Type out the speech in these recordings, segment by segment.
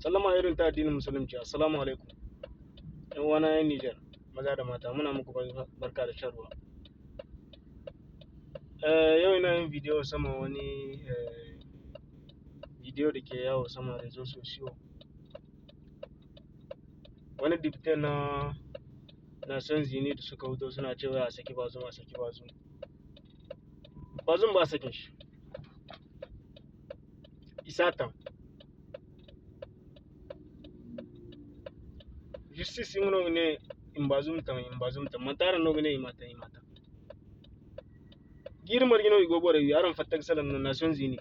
Sallama irin ta addinin musulunci. Assalamu alaikum. Yan uwana yan Niger, maza da mata, muna muku barka da shan ruwa. Yau ina yin bidiyo sama wani bidiyo da ke yawo sama rezo sosiyo. Wani dipte na son zini da suka wuto suna cewa a saki Bazum, a saki Bazum. Bazum ba sakin shi. Isatan. Justice ngono ne in Bazum tam matara no ne imata. Girmar gino igo bore yaran fattak salan na son zini.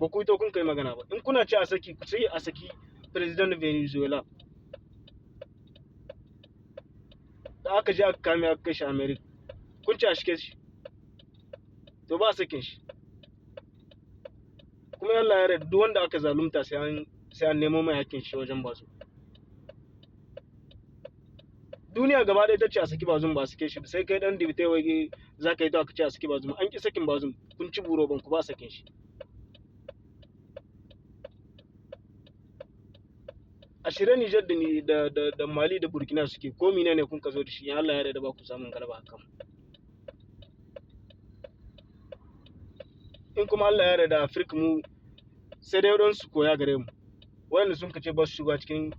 Ba ku to kun kai magana ba. In kuna ci a saki ku sai a saki President Venezuela. Da aka je aka kame aka kai shi America. Kun ci a shike shi. To ba sakin shi. Kuma Allah ya yarda duk wanda aka zalunta sai an nemo mai hakkin shi wajen Bazum. Duniya gaba ɗaya ta ce a saki Bazum ba sake shi sai kai dan dibite wai za ka yi to aka ce a saki Bazum an ki sakin Bazum kun ci buro ban ku ba sakin shi. A shirye Niger da Mali da Burkina suke ko mine ne kun ka zo da shi in Allah ya yarda ba ku samun galaba akan. In kuma Allah ya yarda Afirka mu sai dai don su koya gare mu. Wanda sun ka ce ba su shiga cikin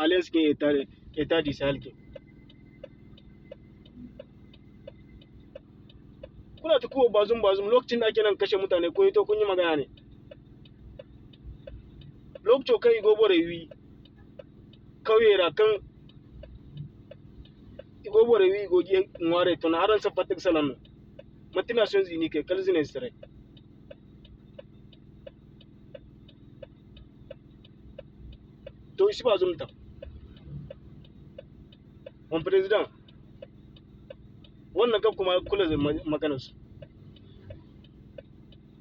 Alliance kin État du Sahel kin. Kuna ta kuwa Bazum lokacin da ake nan kashe mutane ko ito kun yi magana ne. Lokacin kai igobore wi kauye ra kan igobore wi gogi ngware to na aran sa fatik salan matina son zini kai kalzine sire. To isi Bazum ta. Mon president wannan kaf kuma kula da maganar su.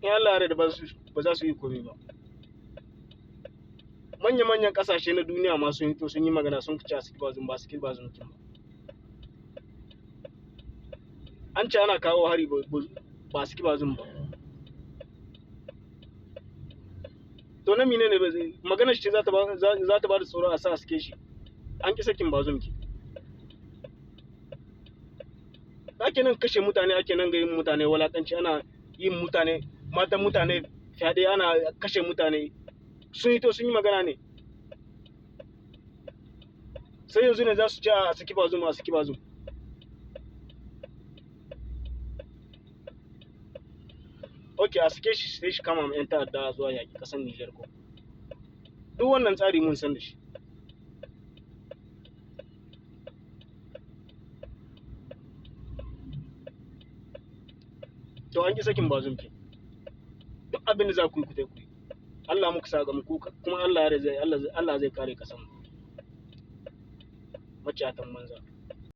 In Allah ya yarda ba za su yi komai ba. Manya-manyan kasashe na duniya ma sun yi magana sun ci a saki Bazum ba saki Bazum kin ba. An ce ana kawo hari ba saki Bazum ba. To na mine ne maganar shi za ta ba da tsoro a sa a sake shi. An ki sakin Bazum ki. Ake nan kashe mutane ake nan ga yin mutane walakanci ana yin mutane matan mutane fyaɗe ana kashe mutane sun yi magana ne sai yanzu ne za su ci a saki Bazum. Ok, a sake shi sai shi kama yan ta'adda zuwa yaƙi ƙasar Niger ko duk wannan tsari mun san da shi. To an ki sakin Bazum ke duk abin da za ku yi ku yi. Allah muku sa ga muku kuma Allah zai kare kasan mu. Maciyatan manza.